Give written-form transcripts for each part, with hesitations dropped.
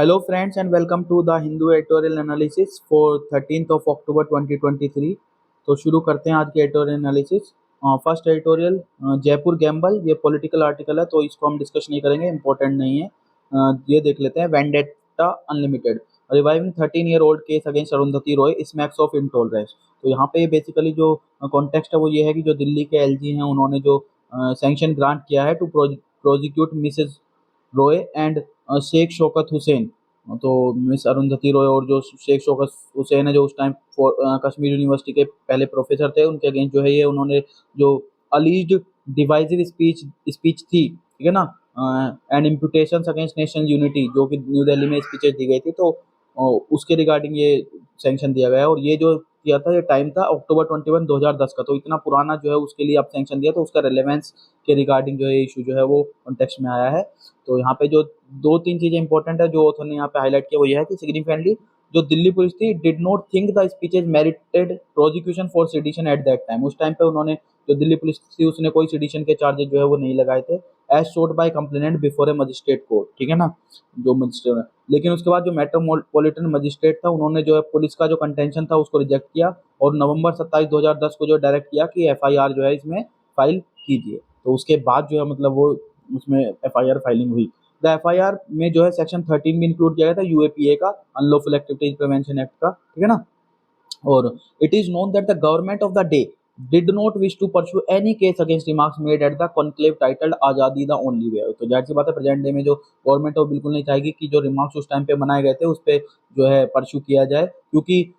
Hello friends and welcome to the Hindu editorial analysis for 13th of October 2023। तो शुरू करते हैं आज की editorial analysis. First editorial Jaipur Gamble, ये पॉलिटिकल आर्टिकल है तो इसको हम डिस्कस नहीं करेंगे, इंपॉर्टेंट नहीं है। ये देख लेते हैं। Vendetta unlimited reviving 13 year old case against Arundhati Roy smacks of intolerance. तो यहाँ पे बेसिकली जो कॉन्टेक्स्ट है वो ये है कि जो दिल्ली के एलजी हैं उन्होंने जो सैंक्शन ग्रांट किया है to prosecute Mrs Roy and Sheikh Shaukat Hussain. तो मिस अरुंधति रॉय और जो शेख शौकत हुसैन है जो उस टाइम कश्मीर यूनिवर्सिटी के पहले प्रोफेसर थे, उनके अगेंस्ट जो है ये उन्होंने जो अलीज्ड डिवाइसिव स्पीच थी, ठीक है ना, एंड इम्पुटेशंस अगेंस्ट नेशनल यूनिटी, जो कि न्यू दिल्ली में स्पीचेस दी गई थी, तो उसके रिगार्डिंग ये सैंक्शन दिया गया है। और ये जो किया था ये टाइम था अक्टूबर 21 2010 का, तो इतना पुराना जो है उसके लिए अब सैंक्शन दिया, तो उसका रेलेवेंस के रिगार्डिंग जो है इशू जो है वो कॉन्टेक्स्ट में आया है। तो यहाँ पे जो दो तीन चीजें इंपॉर्टेंट है जो ऑथर ने यहाँ पे हाईलाइट किया वो यह है कि सिग्निफिकेंटली जो दिल्ली पुलिस थी did not think the speeches married prosecution for sedition at that time. उस टाइम पे उन्होंने जो दिल्ली पुलिस थी उसने कोई सेडिशन के चार्जेस जो है वो नहीं लगाए थे, as showed by complainant before a magistrate court, ठीक है ना, जो मजिस्ट्रेट है। लेकिन उसके बाद जो मेट्रोपॉलिटन मजिस्ट्रेट था उन्होंने जो है पुलिस का जो कंटेंशन था उसको रिजेक्ट किया और नवंबर 27 2010 को जो डायरेक्ट किया कि एफआईआर जो है इसमें फाइल कीजिए। तो उसके बाद जो है मतलब वो उसमें एफआईआर फाइलिंग हुई। द एफआईआर में जो है सेक्शन 13 भी इंक्लूड किया गया था यूएपीए का, अनलॉफुल एक्टिविटीज प्रिवेंशन एक्ट का, ठीक है ना। और it is known that the government of the day did not wish to pursue any case against remarks made at the conclave titled Azadi the only way. तो जाहिर सी बात है प्रेजेंट डे में जो गवर्नमेंट है वो बिल्कुल नहीं चाहेगी कि जो रिमार्क्स उस टाइम पे बनाए गए थे उस पर जो है परस्यू किया जाए, क्योंकि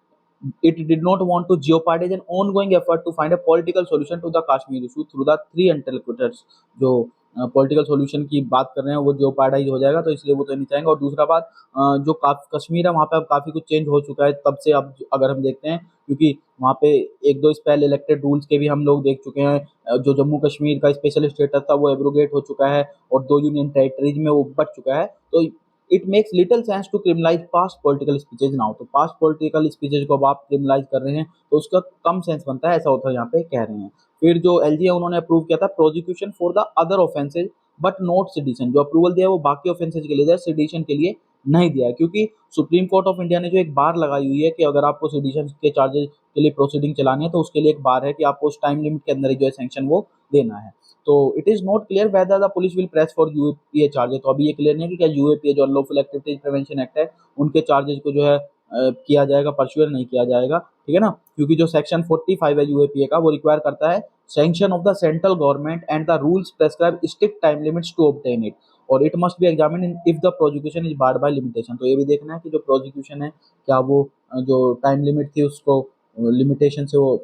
it did not want to jeopardize an ongoing effort to find a political solution to the Kashmir issue through the three interlocutors। जो पॉलिटिकल सॉल्यूशन की बात कर रहे हैं वो जियोपार्डाइज हो जाएगा, तो इसलिए वो तो नहीं चाहेंगे। और दूसरा बात, जो कश्मीर है वहाँ पे अब काफ़ी कुछ चेंज हो चुका है तब से। अब अगर हम देखते हैं, क्योंकि वहाँ पे एक दो स्पेल इलेक्टेड रूल्स के भी हम लोग देख चुके हैं, जो जम्मू कश्मीर का स्पेशल स्टेटस था वो एब्रोगेट हो चुका है और 2 यूनियन टेरिटरीज में वो बढ़ चुका है। तो it makes little sense to criminalise past political speeches now. तो पास्ट पॉलिटिकल स्पीचेज को अब आप क्रिमिनलाइज कर रहे हैं तो उसका कम सेंस बनता है, ऐसा ऑथर यहाँ पे कह रहे हैं। फिर जो एलजी है उन्होंने अप्रूव किया था prosecution for the other offences but not sedition. जो अप्रूवल दिया है वो बाकी ऑफेंसेज के लिए दिया, सेडिशन के लिए नहीं दिया है, क्योंकि सुप्रीम कोर्ट ऑफ इंडिया ने जो एक बार लगाई हुई है कि अगर आपको सेडिशन के चार्जेस के लिए प्रोसीडिंग चलानी है तो उसके लिए एक बार है कि आपको उस टाइम लिमिट के अंदर ही जो है सैंक्शन वो देना है। तो it is not clear whether the police will press for UAPA charges. तो अभी ये क्लियर नहीं है कि क्या यूएपीए जो अनलॉफुल एक्टिविटीज प्रिवेंशन एक्ट है उनके चार्जेस को जो है किया जाएगा, परस्यू नहीं किया जाएगा, ठीक है ना। क्योंकि जो सेक्शन 45 है यूएपीए का वो रिक्वायर करता है sanction of the central government and the rules prescribe strict time limits to obtain it, और it must be examine if the prosecution is barred by limitation. तो ये भी देखना है कि जो प्रोसिक्यूशन है क्या वो जो टाइम लिमिट थी उसको लिमिटेशन से वो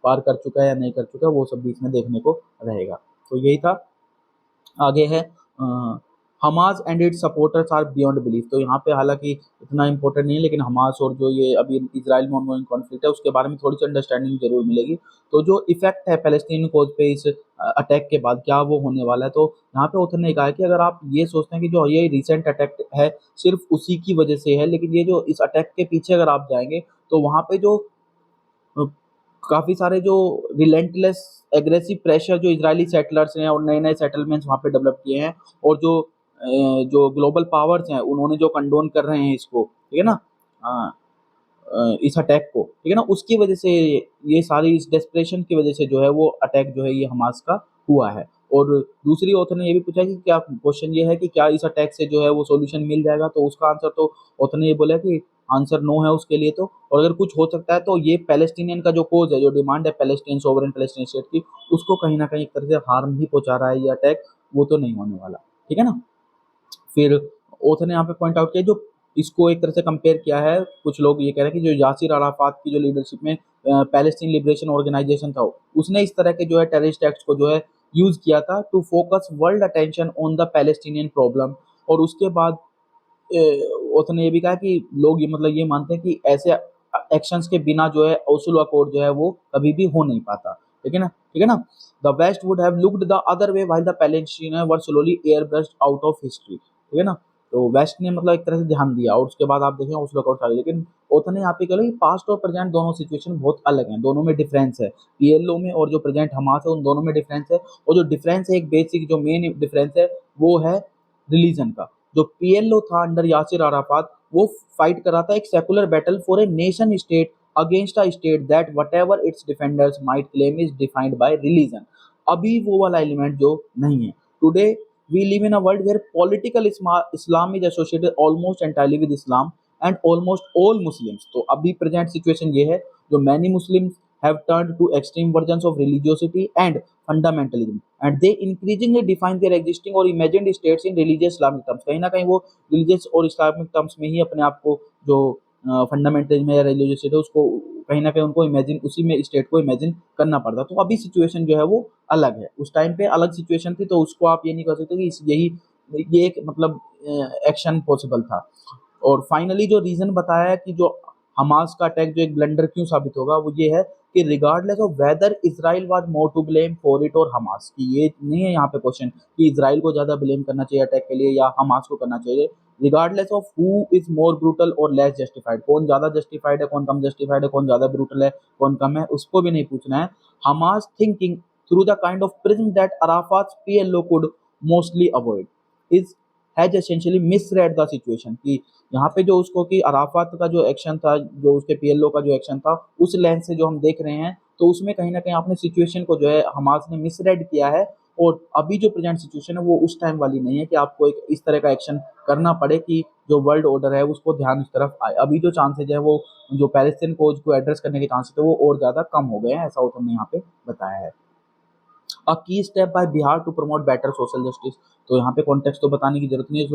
पार कर चुका है या नहीं कर चुका है, वो सब बीच में देखने को रहेगा। तो यही था। आगे है Hamas and its supporters are beyond belief. तो यहाँ पे हालांकि इतना इंपॉर्टेंट नहीं है, लेकिन हमास और जो ये अभी इजराइल में ऑनगोइंग कॉन्फ्लिक्ट है उसके बारे में थोड़ी सी अंडरस्टैंडिंग जरूर मिलेगी। तो जो इफेक्ट है पैलेस्टीन कोज पे इस अटैक के बाद क्या वो होने वाला है, तो यहाँ पे ऑथर ने कहा है कि अगर आप ये सोचते हैं कि जो ये रिसेंट अटैक है सिर्फ उसी की वजह से है, लेकिन ये जो इस अटैक के पीछे अगर आप जाएंगे तो वहाँ पे जो काफ़ी सारे जो रिलेंटलेस एग्रेसिव प्रेशर जो इजरायली सेटलर्स हैं और नए नए सेटलमेंट्स वहाँ पे डेवलप किए हैं, और जो ग्लोबल पावर्स हैं उन्होंने जो कंडोन कर रहे हैं इसको, ठीक है ना, इस अटैक को, ठीक है ना, उसकी वजह से ये सारी इस डेस्परेशन की वजह से जो है वो अटैक जो है ये हमास का हुआ है। और दूसरी ऑथर ने ये भी पूछा कि क्या क्वेश्चन ये है कि क्या इस अटैक से जो है वो सॉल्यूशन मिल जाएगा, तो उसका आंसर तो ऑथर ने ये बोला कि आंसर नो है उसके लिए। तो और अगर कुछ हो सकता है तो ये पैलेस्टीनियन का जो कोज है, जो डिमांड है पैलेस्टीन सोवरेन पैलेस्टीन स्टेट की, उसको कहीं ना कहीं एक तरह से हार्म ही पहुंचा रहा है ये अटैक, वो तो नहीं होने वाला, ठीक है ना। फिर ऑथर ने यहाँ पे पॉइंट आउट किया, जो इसको एक तरह से कंपेयर किया है, कुछ लोग ये कह रहे हैं कि जो यासिर अराफात की जो लीडरशिप में पैलेस्टीन लिबरेशन ऑर्गेनाइजेशन था उसने इस तरह के जो है टेररिस्ट एक्ट्स को जो है यूज किया था to focus world attention on the Palestinian problem. और उसके बाद ऑथर ने ये भी कहा कि लोग ये मतलब ये मानते हैं कि ऐसे एक्शंस के बिना जो है ओस्लो अकॉर्ड जो है वो कभी भी हो नहीं पाता, ठीक है ना, ठीक है ना। The West would have looked the other way while the Palestinians were slowly airbrushed out of history, ठीक है ना। तो वेस्ट ने मतलब एक तरह से ध्यान दिया और उसके बाद आप देखें ओस्लो अकॉर्ड आ गए, लेकिन ऑथर ने यहाँ पे कहा कि पास्ट और प्रेजेंट दोनों सिचुएशन बहुत अलग हैं, दोनों में डिफरेंस है, पीएलओ में और जो प्रेजेंट हमास है उन दोनों में डिफरेंस है। और जो डिफरेंस है, एक बेसिक जो मेन डिफरेंस है वो है रिलीजन का। जो पीएलओ था अंडर यासिर अराफात, वो फाइट कर रहा था एक secular battle for a nation state against a state that whatever it's defenders might claim is defined by religion. अभी वो वाला एलिमेंट जो नहीं है। Today we live in a world where political Islam is associated almost entirely with Islam and almost all Muslims। तो अभी present situation ये है, जो many Muslims have turned to extreme versions of religiosity and fundamentalism and they increasingly define their existing or imagined states in religious Islamic terms। कहीं ना कहीं वो religious और Islamic terms में ही अपने आप को जो फंडामेंटलिज्म या रिलीजियस है उसको कहीं ना कहीं उनको इमेजिन उसी में स्टेट को इमेजिन करना पड़ता। तो अभी सिचुएशन जो है वो अलग है, उस टाइम पे अलग सिचुएशन थी, तो उसको आप ये नहीं कर सकते कि यही ये एक मतलब एक्शन पॉसिबल था। और फाइनली जो रीजन बताया है कि जो हमास का अटैक जो एक ब्लंडर क्यों साबित होगा, वो ये है कि regardless of whether Israel was more to blame for it और हमास, कि ये नहीं है यहाँ पे क्वेश्चन कि इजराइल को ज्यादा ब्लेम करना चाहिए अटैक के लिए या हमास को करना चाहिए। Regardless of who is more brutal और लेस जस्टिफाइड, कौन ज्यादा जस्टिफाइड है, कौन कम जस्टिफाइड है, कौन ज्यादा ब्रूटल है, कौन कम है, उसको भी नहीं पूछना है। Hamas thinking through the kind of prism that Arafat PLO could mostly avoid is has essentially misread the situation, कि यहाँ पे जो उसको कि अराफात का जो एक्शन था, जो उसके पीएलओ का जो एक्शन था, उस लेंस से जो हम देख रहे हैं, तो उसमें कहीं ना कहीं आपने सिचुएशन को जो है हमास ने मिसरेड किया है। और अभी जो प्रेजेंट सिचुएशन है वो उस टाइम वाली नहीं है कि आपको एक इस तरह का एक्शन करना पड़े कि जो वर्ल्ड ऑर्डर है उसको ध्यान इस तरफ आए। अभी जो चांसेज है वो जो पैलेस्टीन कोज को एड्रेस करने के चांसेस थे वो और ज्यादा कम हो गए हैं, ऐसा उन्होंने यहाँ पे बताया है। Uh key step by Bihar to promote better social justice, तो यहाँ पे कॉन्टेक्स्ट तो बताने की जरूरत नहीं है।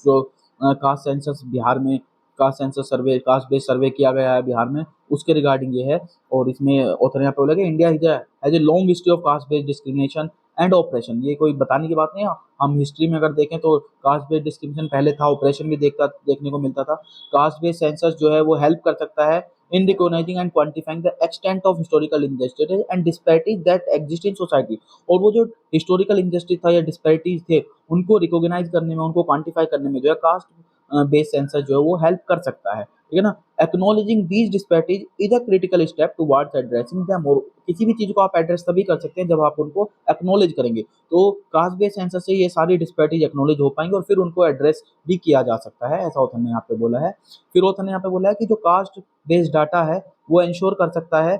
जो कास्ट सेंसस बिहार में, कास्ट सेंसस सर्वे, कास्ट बेस्ड सर्वे किया गया है बिहार में, उसके रिगार्डिंग ये है। और इसमें ऑथर यहाँ पे बोला कि India has a long history of caste based discrimination and operation. ये कोई बताने की बात नहीं है, हम हिस्ट्री में अगर देखें तो कास्ट बेस्ड डिस्क्रिमिनेशन पहले था, ऑपरेशन भी देखने को मिलता था। कास्ट बेस्ड सेंसस जो है वो हेल्प कर सकता है in recognizing and quantifying the extent of historical injustice and disparities that exist in society। और वो जो हिस्टोरिकल इंजस्टिस था या डिस्पैरिटीज थे उनको रिकॉग्नाइज करने में, उनको क्वांटिफाई करने में जो है कास्ट बेस्ड सेंसस जो है वो हेल्प कर सकता है, ठीक है ना। Acknowledging these disparities is a critical step towards addressing them. और किसी भी चीज को आप एड्रेस तभी कर सकते हैं जब आप उनको एक्नॉलेज करेंगे, तो कास्ट बेस्ड सेंसस से ये सारी डिस्पैरिटीज एक्नॉलेज हो पाएंगे और फिर उनको एड्रेस भी किया जा सकता है, ऐसा ऑथर ने यहाँ पे बोला है। फिर ऑथर ने यहाँ पे बोला है कि जो कास्ट बेस्ड डाटा है वो इंश्योर कर सकता है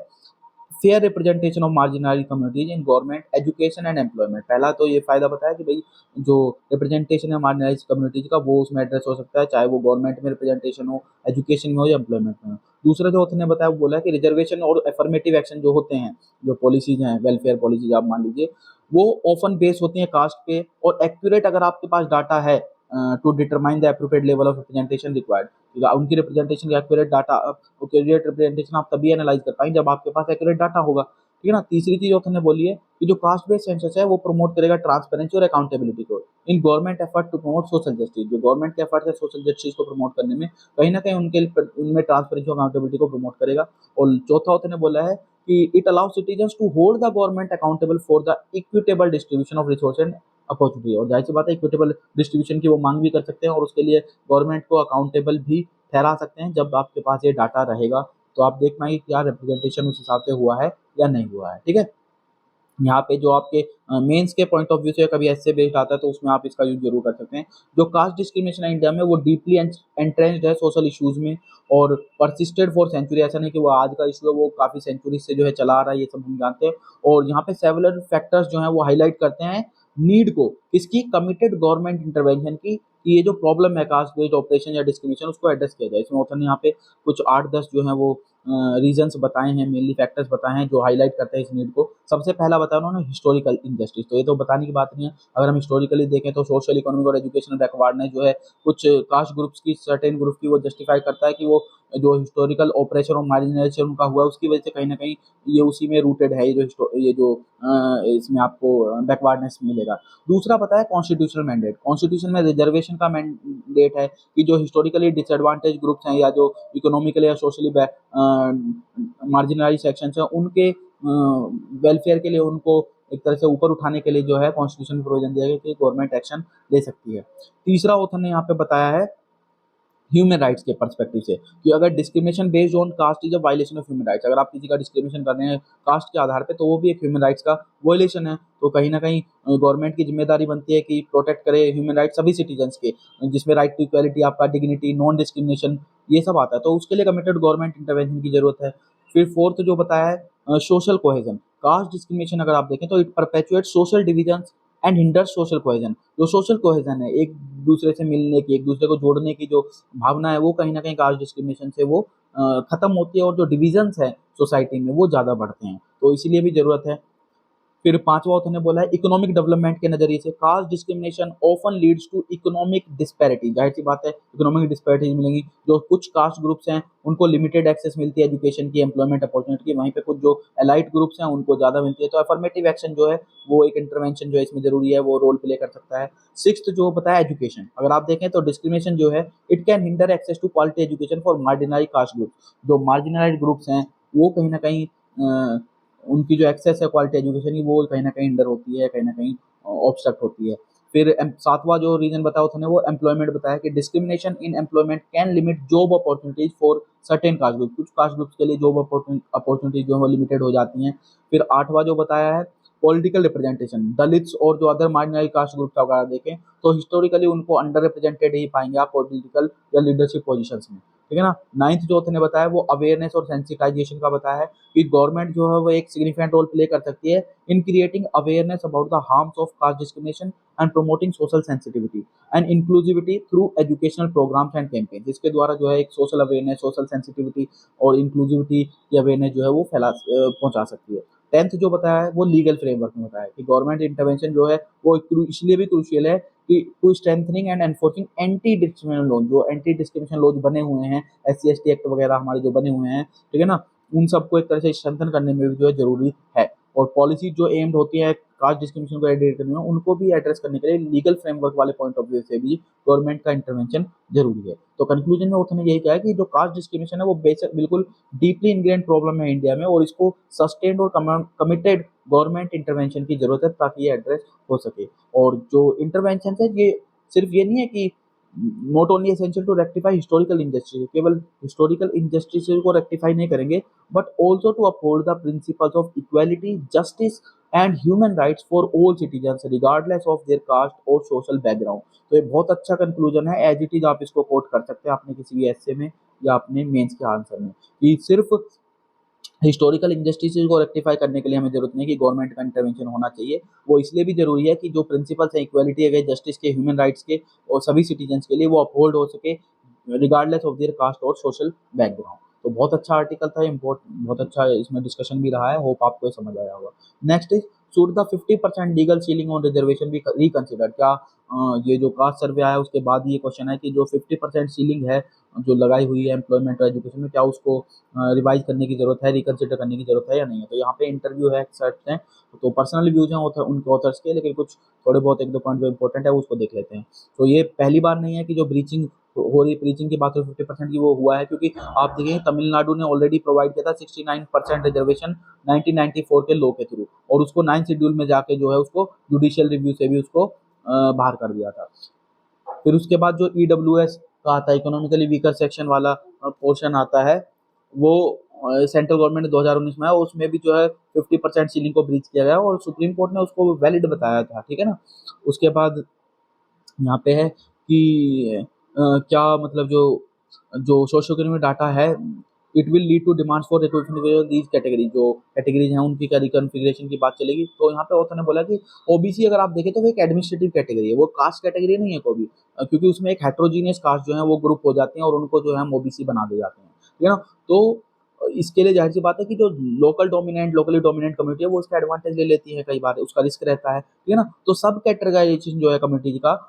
fair representation of marginal communities in government education and employment. पहला तो ये फायदा बताया कि भाई जो रिप्रेजेंटेशन है मार्जिनलाइज कम्युनिटीज का वो उसमें एड्रेस हो सकता है, चाहे वो गवर्नमेंट में रिप्रेजेंटेशन हो, एजुकेशन में हो या एम्प्लॉयमेंट में हो। दूसरा जो उसने बताया वो बोला कि रिजर्वेशन और एफर्मेटिव एक्शन जो होते हैं, जो पॉलिसीज हैं, वेलफेयर पॉलिसीज आप मान लीजिए, वो ऑफन बेस होती हैं कास्ट पे, और एक्यूरेट अगर आपके पास डाटा है to determine the appropriate level of representation required, उनकी रिप्रेजेंटेशन का एक्यूरेट डाटा, एक्यूरेट रिप्रेजेंटेशन आप तभी एनालाइज कर पाएंगे जब आपके पास एक्यूरेट डाटा होगा, ठीक है ना। तीसरी चीज ऑथर ने बोली है कि जो कास्ट बेस्ड सेंसस है वो प्रमोट करेगा ट्रांसपेरेंसी और अकाउंटेबिलिटी को in government effort to promote social justice. जो गवर्नमेंट के एफर्ट है सोशल जस्टिस को प्रमोट करने में, कहीं ना कहीं उनमें ट्रांसपेरेंसी और अकाउंटेबिलिटी को प्रमोट करेगा। और चौथा ऑथर ने बोला है कि it allow citizens to hold the government accountable for the equitable distribution of resource and opportunity. और जाहिर सी बात है इक्विटेबल डिस्ट्रीब्यूशन की वो मांग भी कर सकते हैं और उसके लिए गवर्नमेंट को अकाउंटेबल भी ठहरा सकते हैं जब आपके पास ये डाटा रहेगा, तो आप देख पाएंगे क्या रिप्रेजेंटेशन उस हिसाब से हुआ है या नहीं हुआ है, ठीक है। यहाँ पे जो आपके मेंस के पॉइंट ऑफ व्यू से कभी ऐसे बेस्ड आता है तो उसमें आप इसका यूज जरूर कर सकते हैं। जो कास्ट डिस्क्रिमिनेशन है इंडिया में वो डीपली एंट्रेंस्ड है सोशल इश्यूज में और परसिस्टेड फॉर सेंचुरी। ऐसा नहीं कि वो आज का इशू है, वो काफी सेंचुरी से जो है चला आ रहा है, ये सब हम जानते हैं। और यहाँ पे सेवरल फैक्टर्स जो है वो हाईलाइट करते हैं नीड को, किसकी, कमिटेड गवर्नमेंट इंटरवेंशन की, कि ये जो प्रॉब्लम है कास्ट बेस्ड ऑपरेशन या डिस्क्रिमिनेशन उसको एड्रेस किया जाए। इसमें ऑथर ने यहाँ पे कुछ 8-10 जो है वो रीजंस बताए हैं, मेनली फैक्टर्स बताए हैं जो हाईलाइट करते हैं इस नीड को। सबसे पहला बताया उन्होंने हिस्टोरिकल इनजस्टिस, तो ये तो बताने की बात नहीं है। अगर हम हिस्टोरिकली देखें तो सोशल, इकोनॉमिक और एजुकेशनल बैकवर्डनेस जो है कुछ कास्ट ग्रुप्स की, सर्टेन ग्रुप की, वो जस्टिफाई करता है कि वो जो हिस्टोरिकल ऑपरेशन और मार्जिनाइजेशन उनका हुआ है उसकी वजह से कहीं ना कहीं ये उसी में रूटेड है, ये जो इसमें आपको बैकवर्डनेस मिलेगा। दूसरा पता है कॉन्स्टिट्यूशनल मैंडेट, कॉन्स्टिट्यूशन में रिजर्वेशन का मैंडेट है कि जो हिस्टोरिकली डिसएडवांटेज ग्रुप्स हैं या जो इकोनॉमिकली या सोशली मार्जिनलाइज सेक्शंस हैं उनके वेलफेयर के लिए, उनको एक तरह से ऊपर उठाने के लिए जो है कॉन्स्टिट्यूशन में प्रोविजन दिया गया कि गवर्नमेंट एक्शन ले सकती है। तीसरा ऑथर ने यहाँ पे बताया है ह्यूमन राइट्स के पर्सपेक्टिव से, कि अगर discrimination based on caste is a violation of human rights, अगर आप किसी का डिस्क्रिमिनेशन कर रहे हैं कास्ट के आधार पे तो वो भी एक ह्यूमन राइट्स का वायलेशन है। तो कहीं ना कहीं गवर्नमेंट की जिम्मेदारी बनती है कि प्रोटेक्ट करे ह्यूमन राइट्स सभी सिटीजन्स के, जिसमें राइट टू इक्वालिटी, आपका डिग्निटी, नॉन डिस्क्रिमिनेशन, ये सब आता है। तो उसके लिए कमिटेड गवर्नमेंट इंटरवेंशन की जरूरत है। फिर फोर्थ जो बताया है सोशल कोहेजन। कास्ट डिस्क्रिमिनेशन अगर आप देखें तो it perpetuate social division and hinder social cohesion. जो सोशल कोहेजन है, एक दूसरे से मिलने की, एक दूसरे को जोड़ने की जो भावना है, वो कहीं ना कहीं कास्ट डिस्क्रिमिनेशन से वो खत्म होती है, और जो डिविजन्स है सोसाइटी में वो ज़्यादा बढ़ते हैं। तो इसीलिए भी ज़रूरत है। फिर पांचवा ऑथर ने बोला है इकोनॉमिक डेवलपमेंट के नजरिए से caste discrimination often leads to economic disparity. जाहिर सी बात है इकोनॉमिक डिस्पैरिटीज मिलेंगी। जो कुछ कास्ट ग्रुप्स हैं उनको लिमिटेड एक्सेस मिलती है एजुकेशन की, एम्प्लॉयमेंट अपॉर्चुनिटी की, वहीं पे कुछ जो एलाइट ग्रुप्स हैं उनको ज्यादा मिलती है। तो अफर्मेटिव एक्शन जो है वो एक इंटरवेंशन जो है इसमें जरूरी है, वो रोल प्ले कर सकता है। सिक्स्थ जो बताया एजुकेशन, अगर आप देखें तो डिस्क्रिमिनेशन जो है it can hinder access to quality education for marginalise caste group. जो मार्जिनलाइज ग्रुप्स हैं वो कहीं ना कहीं उनकी जो एक्सेस है क्वालिटी एजुकेशन की वो कहीं ना कहीं हिंडर होती है, कहीं ना कहीं ऑब्स्ट्रक्ट होती है। फिर सातवां जो रीजन बताया उन्होंने वो एम्प्लॉयमेंट बताया कि discrimination in employment can limit job opportunities for certain caste group. कुछ कास्ट ग्रुप्स के लिए जॉब अपॉर्चुनिटीज जो है लिमिटेड हो जाती हैं। फिर आठवां जो बताया है पॉलिटिकल रिप्रेजेंटेशन, दलित्स और जो अदर मार्जिनल कास्ट ग्रुप अगर देखें तो हिस्टोरिकली उनको अंडर रिप्रेजेंटेड ही पाएंगे आप पॉलिटिकल या लीडरशिप पोजिशन में, ठीक है ना। नाइन्थ जो ने बताया वो अवेयरनेस और सेंसिटाइजेशन का बताया है कि गवर्नमेंट जो है वो एक सिग्निफिकेंट रोल प्ले कर सकती है in creating awareness about the harms of caste discrimination and promoting social sensitivity and inclusivity through educational programs and campaign, जिसके द्वारा जो है एक सोशल अवेयरनेस, सोशल सेंसिटिविटी और इंक्लूसिविटी की अवेयरनेस जो है वो फैला पहुंचा सकती है। टेंथ जो बताया है वो लीगल फ्रेमवर्क में बताया है कि गवर्नमेंट इंटरवेंशन जो है वो इसलिए भी क्रूशियल है कि to strengthening and enforcing anti discrimination law, जो एंटी डिस्क्रिमिनेशन लॉज बने हुए हैं, SC ST एक्ट वगैरह हमारे जो बने हुए हैं, ठीक है ना, उन सबको एक तरह से स्ट्रेंथन करने में भी जो है जरूरी है। और पॉलिसी जो एम्ड होती है कास्ट डिस्क्रिमिनेशन को एडिट करने में, उनको भी एड्रेस करने के लिए लीगल फ्रेमवर्क वाले पॉइंट ऑफ व्यू से भी गवर्नमेंट का इंटरवेंशन जरूरी है। तो कंक्लूजन में उन्होंने यही कहा कि जो कास्ट डिस्क्रिमिनेशन है वो बेसिक बिल्कुल डीपली इनग्रेंड प्रॉब्लम है इंडिया में, और इसको सस्टेन्ड और कमिटेड गवर्नमेंट इंटरवेंशन की जरूरत है ताकि ये एड्रेस हो सके। और जो इंटरवेंशन है ये सिर्फ ये नहीं है कि not only essential to rectify historical injustice, केवल हिस्टोरिकल इंजस्टिस को रेक्टिफाई नहीं करेंगे, but also to uphold the principles of equality, justice and human rights for all citizens regardless of their caste और सोशल बैकग्राउंड। तो ये बहुत अच्छा conclusion है, एज इट इज आप इसको कोट कर सकते हैं अपने किसी भी ऐसे में या अपने मेंस के आंसर में, कि सिर्फ हिस्टोरिकल इंजस्टिस को रेक्टिफाई करने के लिए हमें जरूरत नहीं कि गवर्नमेंट का इंटरवेंशन होना चाहिए। वो इसलिए भी जरूरी है कि जो प्रिंसिपल्स हैं इक्वालिटी के, जस्टिस के, ह्यूमन राइट्स के और सभी सिटीजन्स के लिए वो अपहोल्ड हो सके रिगार्डलेस ऑफ देयर कास्ट और सोशल बैकग्राउंड। तो बहुत अच्छा आर्टिकल था, बहुत अच्छा इसमें डिस्कशन भी रहा है, होप आपको समझ आया होगा। Next is should the 50% legal ceiling on reservation भी रिकंसिडर। क्या ये जो कास्ट सर्वे आया उसके बाद ये क्वेश्चन है कि जो 50% सीलिंग है जो लगाई हुई है एम्प्लॉयमेंट और एजुकेशन में, क्या उसको रिवाइज करने की जरूरत है, रिकंसिडर करने की जरूरत है या नहीं है। तो यहाँ पे इंटरव्यू है, एक्सपर्ट्स हैं, तो पर्सनल व्यूज हैं उनके ऑथर्स के, लेकिन कुछ थोड़े बहुत एक दो पॉइंट जो इंपॉर्टेंट है उसको देख लेते हैं। तो ये पहली बार नहीं है कि जो ब्रीचिंग हो रही, ब्रीचिंग की बात हो 50% की, वो हुआ है क्योंकि आप देखिए तमिलनाडु ने ऑलरेडी प्रोवाइड किया था 69% रिजर्वेशन 1994 के लॉ के थ्रू, और उसको 9th शेड्यूल में जाके जो है उसको जुडिशियल रिव्यू से भी उसको बाहर कर दिया था। फिर उसके बाद जो EWS का आता है, इकोनॉमिकली वीकर सेक्शन वाला पोर्शन आता है, वो सेंट्रल गवर्नमेंट ने 2019 में आया, उसमें भी जो है 50% सीलिंग को ब्रीच किया गया और सुप्रीम कोर्ट ने उसको वैलिड बताया था, ठीक है ना। उसके बाद यहाँ पे है कि क्या मतलब जो जो सोशियो इकोनॉमिक डाटा है it will lead to demands for recognition these category, जो कैटेगरीज हैं उनकी क्या रिकॉन्फिगरेशन की बात चलेगी। तो यहाँ पे ऑथर ने बोला कि ओबीसी अगर आप देखें तो वो एक एडमिनिस्ट्रेटिव कैटेगरी है, वो कास्ट कैटेगरी नहीं है कोई भी, क्योंकि उसमें एक हेट्रोजीनियस कास्ट जो है वो ग्रुप हो जाते हैं और उनको जो है हम ओबीसी बना दे जाते हैं, ठीक है ना। तो इसके लिए जाहिर सी बात है कि जो लोकली डोमिनेंट कम्युनिटी है वो उसका एडवांटेज ले लेती है, कई बार उसका रिस्क रहता है, ठीक है ना। तो सब कैटेगराइजेशन जो है कम्युनिटी का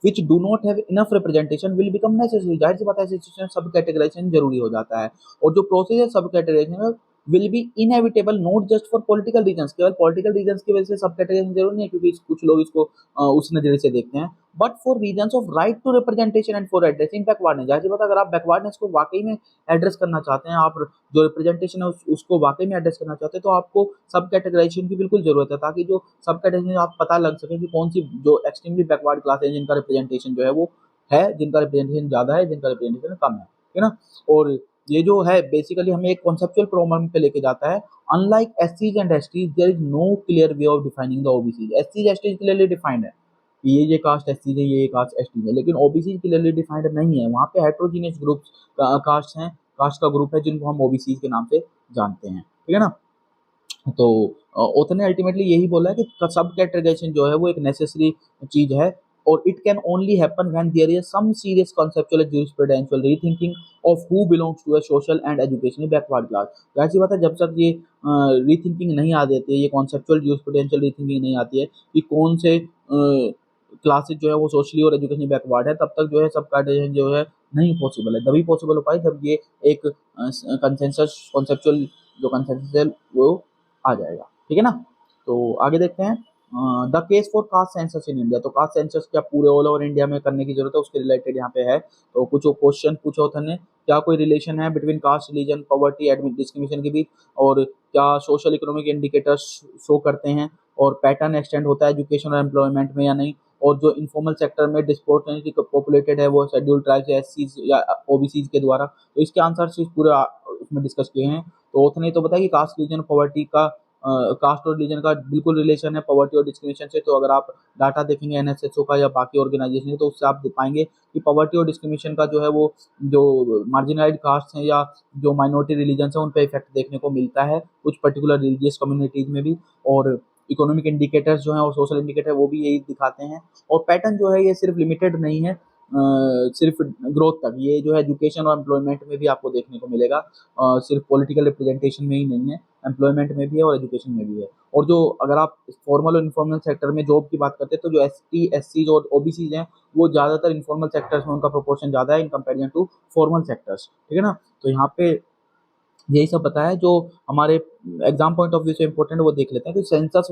which do not have enough representation will become necessary। जाहिर सी बात है ऐसी सिचुएशन सब कैटेगराइजेशन जरूरी हो जाता है, और जो प्रोसेस है subcategorisation will be inevitable not just for political reasons, केवल पॉलिटिकल रीजंस की वजह से सब कैटेगराइजेशन जरूरी नहीं है क्योंकि कुछ लोग इसको उस नजरिए से देखते हैं, but for reasons of right to representation and for addressing backwardness. जाहिर सी बात है अगर आप बैकवर्डनेस को वाकई में एड्रेस करना चाहते हैं, आप जो रिप्रेजेंटेशन है उसको वाकई में एड्रेस करना चाहते हैं, तो आपको सब कैटेगराइजेशन की बिल्कुल जरूरत है, ताकि जो सब कैटेगराइजेशन आप पता लग सके कि कौन सी जो एक्सट्रीमली बैकवर्ड क्लास है जिनका रिप्रेजेंटेशन जो है वो है जिनका रिप्रेजेंटेशन ज़्यादा है, जिनका रिप्रेजेंटेशन कम है, ठीक है ना। और ये जो है बेसिकली हमें एक कॉन्सेप्चुअल प्रॉब्लम पे लेके जाता है। अनलाइक एससीज and STs there is no clear way of defining the OBC. एससीज एसटीज क्लियरली डिफाइंड है, ये कास्ट एससी है, ये कास्ट एसटी है, लेकिन ओबीसी क्लियरली डिफाइंड नहीं है। वहाँ पे हेट्रोजीनियस ग्रुप्स कास्ट हैं, कास्ट का ग्रुप है जिनको हम ओबीसी के नाम से जानते हैं, ठीक है ना। तो ओथ ने अल्टीमेटली यही बोला है कि सब कैटेगराइजेशन जो है वो एक नेसेसरी चीज है, और it can only happen when there is some serious conceptual jurisprudential rethinking of who belongs to a social and educationally backward class. जाहिर सी बात है, जब तक ये रीथिंकिंग नहीं आ जाती है, ये कॉन्सेप्चुअल जूरिस्प्रूडेंशियल रीथिंकिंग नहीं आती है कि कौन से क्लासेज जो है वो सोशली और एजुकेशनली बैकवर्ड है, तब तक जो है सब कैटेगराइजेशन जो है नहीं पॉसिबल है। तभी पॉसिबल हो पाए जब ये एक कंसेंसस कॉन्सेप्चुअल जो कंसेंसस है वो आ जाएगा, ठीक है ना। तो आगे देखते हैं the case for caste census in India. तो कास्ट सेंसस क्या पूरे ऑल ओवर इंडिया में करने की जरूरत है, उसके रिलेटेड यहाँ पे है। तो कुछ क्वेश्चन पूछा था ने, क्या कोई रिलेशन है between caste, religion, poverty, admit discrimination के बीच, और क्या सोशल इकोनॉमिक इंडिकेटर्स शो करते हैं, और पैटर्न एक्सटेंड होता है एजुकेशन और एम्प्लॉयमेंट में या नहीं, और जो इनफॉर्मल सेक्टर में डिस्प्रोपोर्शनेटली पॉपुलेटेड है वो शेड्यूल्ड ट्राइब्स या एससीज या ओबीसीज के द्वारा। तो इसके आंसर पूरे उसमें डिस्कस किए हैं। तो उसने तो बताया कि कास्ट, रिलीजन, पॉवर्टी का कास्ट और रिलीजन का बिल्कुल रिलेशन है पॉवर्टी और डिस्क्रिमिनेशन से। तो अगर आप डाटा देखेंगे एनएसएसओ का या बाकी ऑर्गेनाइजेशन तो उससे आप पाएंगे कि पॉवर्टी और डिस्क्रिमिनेशन का जो है वो जो मार्जिनलाइज्ड कास्ट हैं या जो माइनॉरिटी रिलीजन है उन पर इफेक्ट देखने को मिलता है, कुछ पर्टिकुलर रिलीजियस कम्युनिटीज में भी। और इकोनॉमिक इंडिकेटर्स जो हैं और सोशल इंडिकेटर वो भी यही दिखाते हैं। और पैटर्न जो है ये सिर्फ लिमिटेड नहीं है सिर्फ ग्रोथ तक, ये जो है एजुकेशन और एम्प्लॉयमेंट में भी आपको देखने को मिलेगा। सिर्फ पॉलिटिकल रिप्रेजेंटेशन में ही नहीं है, एम्प्लॉयमेंट में भी है और एजुकेशन में भी है। और जो अगर आप फॉर्मल और इनफॉर्मल सेक्टर में जॉब की बात करते हैं तो जो एसटी, एससी और ओबीसी हैं वो ज़्यादातर इनफॉर्मल सेक्टर्स में उनका प्रोपोर्शन ज़्यादा है in comparison to formal sectors, ठीक है ना। तो यहाँ पे यही सब बताया जो हमारे एग्जाम पॉइंट ऑफ व्यू से इंपॉर्टेंट, वो देख लेते हैं कि सेंसस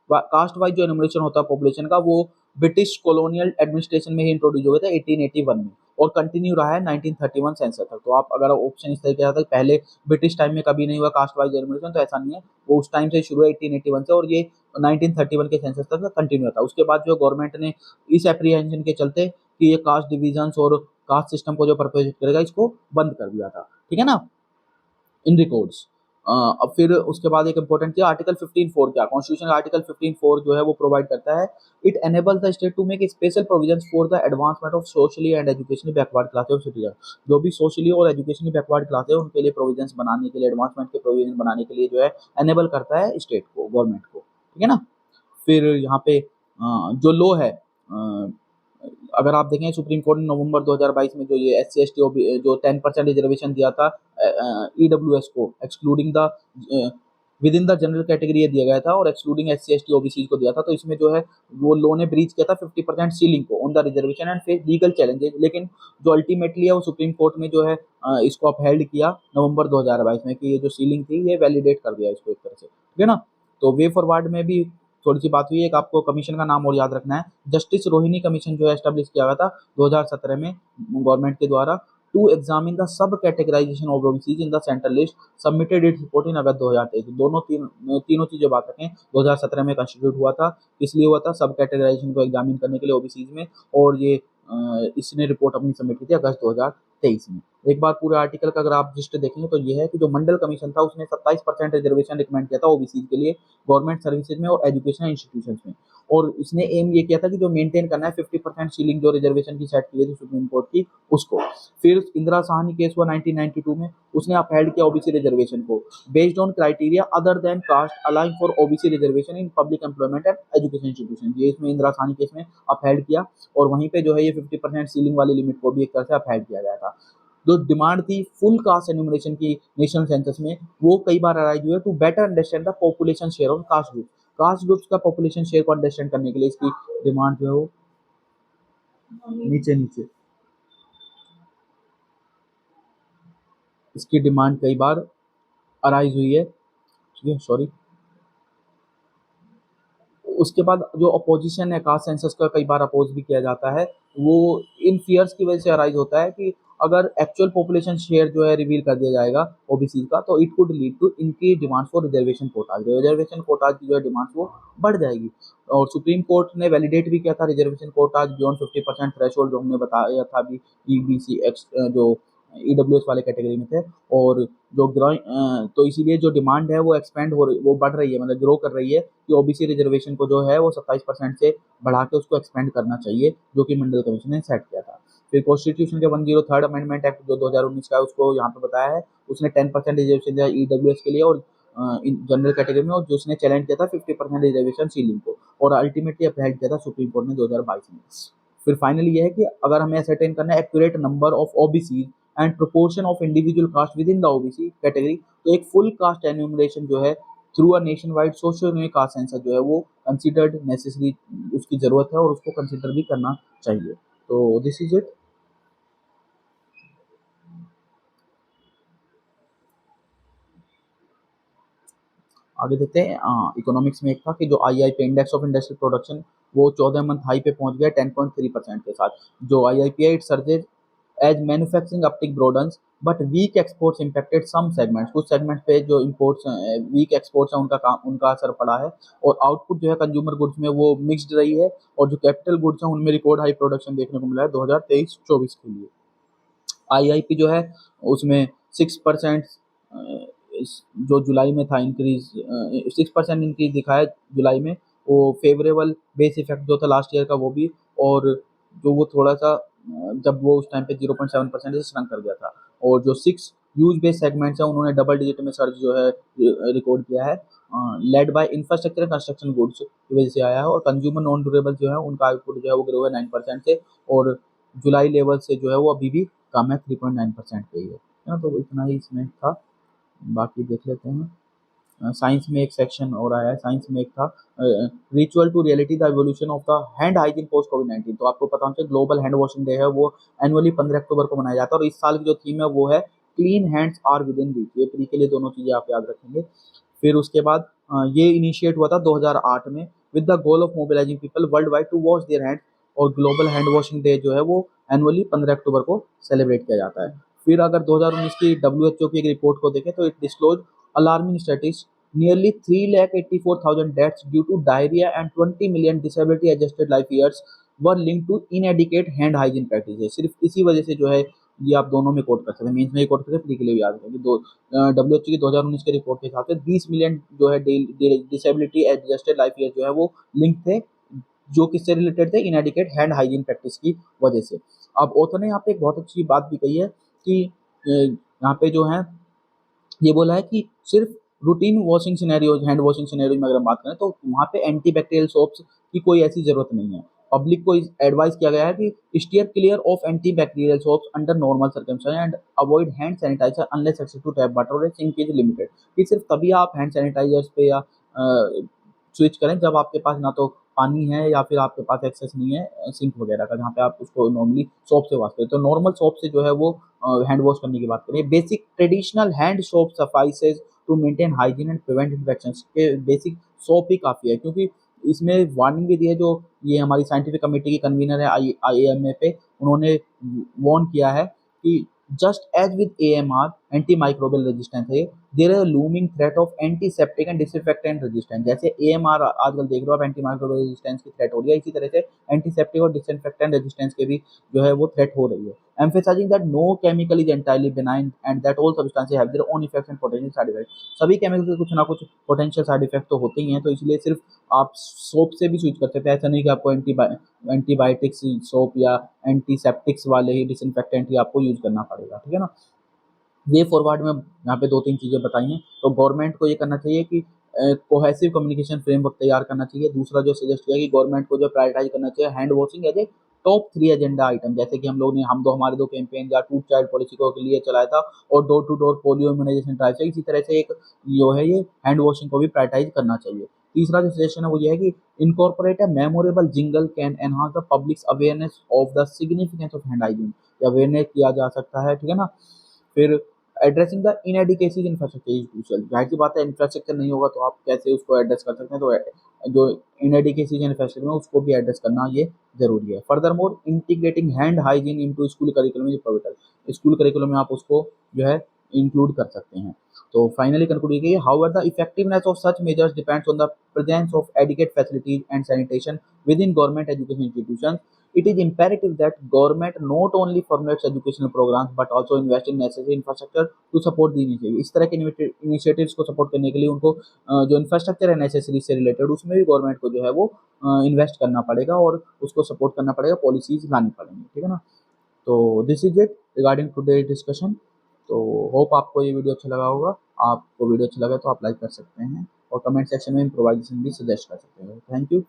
कास्ट वाइज जो एनुमरेशन होता है पॉपुलेशन का वो ब्रिटिश कॉलोनियल एडमिनिस्ट्रेशन में ही इंट्रोड्यूस हुआ था 1881 में, और कंटिन्यू रहा है 1931 सेंसस तक। तो आप अगर ऑप्शन इस तरीके से पहले ब्रिटिश टाइम में कभी नहीं हुआ कास्ट वाइज एनुमरेशन, तो ऐसा नहीं है, वो उस टाइम से शुरू है 1881 से, और ये 1931 के सेंसस तक कंटिन्यू था। उसके बाद जो गवर्नमेंट ने इस एप्रीहेंशन के चलते कि ये कास्ट डिविजन और कास्ट सिस्टम को जो परपेचुएट करेगा इसको बंद कर दिया था, ठीक है ना, इन रिकॉर्ड्स। अब फिर उसके बाद एक इंपॉर्टेंट चीज आर्टिकल 15(4) क्या कॉन्स्टिट्यूशन आर्टिकल 15(4) जो है वो प्रोवाइड करता है, it enables the state to make special provisions for the advancement of socially and educationally backward classes of citizen. जो भी सोशली और एजुकेशनली बैकवर्ड क्लास है उनके लिए प्रोविजंस बनाने के लिए, एडवांसमेंट के प्रोविजन बनाने के लिए जो है एनेबल करता है स्टेट को, गवर्नमेंट को, ठीक है ना। फिर यहाँ पे जो लॉ है अगर आप देखें सुप्रीम कोर्ट ने नवंबर 2022 में जो ये एससी एसटी जो 10% रिजर्वेशन दिया था ईडब्ल्यूएस को, excluding the with in the general category दिया गया था और एक्सक्लूडिंग एससी एसटी ओबीसी को दिया था। तो इसमें जो है वो लॉ ने ब्रीच किया था 50% सीलिंग को on the reservation and face legal challenges, लेकिन जो अल्टीमेटली है वो सुप्रीम कोर्ट में जो है इसको अपहेल्ड किया नवंबर 2022 में कि ये जो सीलिंग थी ये वैलिडेट कर दिया इसको एक तरह से, ठीक है ना। तो वे फॉरवर्ड में भी थोड़ी सी बात हुई है, एक आपको कमीशन का नाम और याद रखना है, जस्टिस रोहिणी कमीशन जो है एस्टेब्लिश किया गया था 2017 में गवर्नमेंट के द्वारा to examine the subcategorization of OBCs in the central list, submitted its report in August 2023। दोनों तीनों चीजें बात रखें, 2017 में कंस्टिट्यूट हुआ था, इसलिए हुआ था सब कैटेगराइजेशन को एग्जामिन करने के लिए ओबीसीज में, और ये इसने रिपोर्ट अपनी सबमिट की थी अगस्त 2023 में। एक बार पूरे आर्टिकल का अगर आप जिस्ट देखेंगे तो ये है कि जो मंडल कमीशन था उसने 27% रिजर्वेशन रिकमेंड किया था ओबीसी के लिए गवर्नमेंट सर्विसेज में और एजुकेशनल इंस्टीट्यूशंस में, और इसने एम ये किया था कि जो मेंटेन करना है 50% सीलिंग जो रिजर्वेशन की सेट की थी सुप्रीम कोर्ट की उसको। फिर इंदिरा साहनी केस हुआ 1992 में, उसने अपहेल्ड किया ओबीसी रिजर्वेशन को based on criteria other than caste alone for OBC reservation in public employment and education institution, ये इसमें इंदिरा साहनी केस में अपहेल्ड किया, और वहीं पे जो है ये 50% सीलिंग वाली लिमिट को भी एक तरह से अपहेल्ड किया गया था। जो डिमांड थी फुल कास्ट एनुमरेशन की नेशनल सेंसस में वो कई बार अराइज हुई है to better understand the population share of caste groups का पॉपुलेशन शेयर को अंडरस्टैंड करने के लिए इसकी डिमांड जो है वो नीचे नीचे इसकी डिमांड कई बार अराइज हुई है, ठीक है, सॉरी। उसके बाद जो अपोजिशन है कास्ट सेंसस का कई बार अपोज भी किया जाता है, वो इन फियर्स की वजह से अराइज होता है कि अगर एक्चुअल पॉपुलेशन शेयर जो है रिवील कर दिया जाएगा ओबीसी का, तो इट कुड लीड टू इनकी demand for reservation Kota's, reservation Kota's की जो है डिमांड वो बढ़ जाएगी। और सुप्रीम कोर्ट ने वैलिडेट भी किया था रिजर्वेशन कोटाज बियॉन्ड 50% थ्रेशोल्ड, जो हमने बताया था अभी, ईबीसी एक्स जो ईडब्ल्यूएस वाले कैटेगरी में थे। और जो तो इसीलिए जो डिमांड है वो एक्सपेंड हो रही, वो बढ़ रही है, मतलब ग्रो कर रही है कि ओबीसी रिजर्वेशन को जो है वो 27% से बढ़ा के उसको एक्सपेंड करना चाहिए, जो कि मंडल कमीशन ने सेट किया था। फिर कॉन्स्टिट्यूशन के 103rd अमेंडमेंट एक्ट जो 2019 का है उसको यहाँ पे बताया है, उसने 10% रिजर्वेशन दिया ईडब्ल्यूएस के लिए और जनरल कैटेगरी में, और जो उसने चैलेंज किया था 50% रिजर्वेशन सीलिंग को, और अल्टीमेटली अपहेल्ड किया था सुप्रीम कोर्ट ने 2022 में। फिर फाइनली ये है कि अगर हमें असरटेन करना है accurate number of OBC and proportion of individual caste within the OBC category, तो एक फुल कास्ट एन्यूमरेशन जो है through a nationwide socio caste census जो है वो कंसिडर्ड नेसेसरी, उसकी जरूरत है और उसको कंसिडर भी करना चाहिए। तो दिस इज इट। आगे देखते हैं, इकोनॉमिक्स में एक था कि जो IIP index of industrial production वो 14 मंथ हाई पे पहुंच गया 10.3% के साथ। जो आईआईपी है it surges as manufacturing uptick broadens but weak exports impacted some segments, कुछ सेगमेंट्स पे जो इम्पोर्ट्स वीक एक्सपोर्ट्स है उनका असर पड़ा है। और आउटपुट जो है कंज्यूमर गुड्स में वो मिक्स्ड रही है, और जो कैपिटल गुड्स है उनमें रिकॉर्ड हाई प्रोडक्शन देखने को मिला है 2023-24 के लिए। आईआईपी जो है उसमें 6% जो जुलाई में था इंक्रीज, 6% इंक्रीज दिखाया जुलाई में, वो फेवरेबल बेस इफेक्ट जो था लास्ट ईयर का वो भी, और जो वो थोड़ा सा जब वो उस टाइम पे 0.7% से श्रंक कर गया था। और जो 6 यूज बेस्ड सेगमेंट्स हैं उन्होंने डबल डिजिट में सर्च जो है रिकॉर्ड किया है, led by infrastructure and construction goods की वजह से आया है। और कंज्यूमर नॉन ड्यूरेबल जो है उनका आउटपुट जो है वो ग्रो है 9% से, और जुलाई लेवल से जो है वो अभी भी कम है, 3.9% पे ही है ना। तो इतना ही इसमें था, बाकी देख लेते हैं। साइंस में एक सेक्शन और आया है, साइंस में एक था ritual to reality the evolution of the hand hygiene post कोविड-19। तो आपको पता होना चाहिए ग्लोबल हैंड वॉशिंग डे है वो एनुअली 15 अक्टूबर को मनाया जाता है, और इस साल की जो थीम है वो है clean hands are within reach, ये प्री के लिए दोनों चीजें आप याद रखेंगे। फिर उसके बाद ये इनिशिएट हुआ था 2008 में with the goal of mobilising people worldwide to wash their hand, और ग्लोबल हैंड वॉशिंग डे जो है वो एनुअली 15 अक्टूबर को सेलिब्रेट किया जाता है। फिर अगर 2019 की डब्ल्यूएचओ की एक रिपोर्ट को देखें तो it disclose alarming statistics, nearly 3,84,000 deaths due to diarrhea and 20 million disability adjusted life years were linked to inadequate hand hygiene practices। सिर्फ इसी वजह से जो है ये आप दोनों में कोट कर सकते हैं, मीन्स में कोट कर सकते हैं, के लिए भी याद रखेंगे। डब्ल्यूएचओ की 2019 के रिपोर्ट के हिसाब से 20 मिलियन जो है डिसेबिलिटी एडजस्टेड लाइफ ईयर जो है वो लिंक थे, जो किससे रिलेटेड थे, इनएडिकेट हैंड हाइजीन प्रैक्टिस की वजह से। अब ऑथर ने यहाँ पे एक बहुत अच्छी बात भी कही है कि यहाँ पे जो है ये बोला है कि सिर्फ routine washing scenario, hand washing scenario में अगर हम बात करें तो वहाँ पे एंटी बैक्टीरियल सोप्स की कोई ऐसी जरूरत नहीं है। पब्लिक को एडवाइस किया गया है कि steer clear of anti bacterial soaps under normal circumstances and avoid hand sanitiser unless access to tap water और सिंक इज लिमिटेड, कि सिर्फ तभी आप हैंड सैनिटाइजर्स पे या स्विच करें जब आपके पास ना तो पानी है या फिर आपके पास एक्सेस नहीं है सिंक वगैरह का, जहाँ पे आप उसको नॉर्मली सोप से वॉश करें। तो नॉर्मल सोप से जो है वो हैंड वॉश करने की बात करें। Basic traditional hand soap suffices to maintain hygiene and prevent infections, के बेसिक सोप ही काफ़ी है, क्योंकि इसमें वार्निंग भी दी है, जो ये हमारी साइंटिफिक कमेटी की कन्वीनर है आईएएमए पे, उन्होंने वार्न किया है कि just as with AMR antimicrobial resistance है, there is a looming threat of antiseptic and disinfectant resistance. जैसे एएमआर आजकल देख रहे हो आप एंटी माइक्रोबियल रेजिस्टेंस की थ्रेट हो रही है, इसी तरह से एंटीसेप्टिक और डिसइंफेक्टेंट रेजिस्टेंस के भी जो है वो थ्रेट हो रही है। Emphasising that no chemical is entirely benign and that all substances have their own effects and potential side effects. सभी केमिकल के कुछ ना कुछ पोटेंशियल साइड इफेक्ट तो होते ही हैं, तो इसलिए सिर्फ आप सोप से भी स्विच कर सकते हैं, ऐसा नहीं कि आपको एंटीबायोटिक्स सोप या एंटीसेप्टिक्स वाले ही डिसइंफेक्टेंट ही आपको यूज करना पड़ेगा, ठीक है ना। वे फॉरवर्ड में यहाँ पे 2-3 चीज़ें बताई हैं। तो गवर्नमेंट को ये करना चाहिए कि कोहेसिव कम्युनिकेशन फ्रेमवर्क तैयार करना चाहिए। दूसरा जो सजेस्ट किया कि गवर्नमेंट को जो प्रायोरिटाइज करना चाहिए hand washing as a top 3 agenda item, जैसे कि हम लोग ने हम दो हमारे दो कैंपेन या टू चाइल्ड पॉलिसी को के लिए चलाया था, और door to door polio immunisation drive से, इसी तरह से एक जो है ये हैंड वॉशिंग को भी प्रायोरिटाइज करना चाहिए। तीसरा जो सजेशन है वो ये है कि incorporate a memorable jingle can enhance the public's awareness of the significance of hand hygiene, awareness किया जा सकता है, ठीक है ना। फिर addressing the inadequacies infrastructure is crucial. जाहिर सी बात है, इंफ्रास्ट्रक्चर नहीं होगा तो आप कैसे उसको एड्रेस कर सकते हैं, तो जो इनएडिकेसीज इंफ्रास्ट्रक्चर है उसको भी एड्रेस करना ये जरूरी है। Further more integrating hand hygiene into school curriculum is pivotal. School curriculum में आप उसको जो है इंक्लूड कर सकते हैं। तो फाइनली कंक्लूड ये however the effectiveness of such measures depends on the presence of adequate facilities and sanitation within government education institutions. It is imperative that government not only formulates educational programs but also invest in necessary infrastructure to support the initiative। इस तरह के initiatives को support करने के लिए उनको जो infrastructure है नेसेसरी से रिलेटेड उसमें भी गवर्नमेंट को जो है वो इन्वेस्ट करना पड़ेगा और उसको सपोर्ट करना पड़ेगा, पॉलिसीज लानी पड़ेंगी, ठीक है ना। तो this is it regarding today discussion. तो होप आपको ये वीडियो अच्छा लगा होगा। आपको वीडियो अच्छा लगा तो आप लाइक कर सकते हैं और कमेंट सेक्शन में इम्प्रोवाइजेशन भी सजेस्ट कर सकते हैं। Thank you.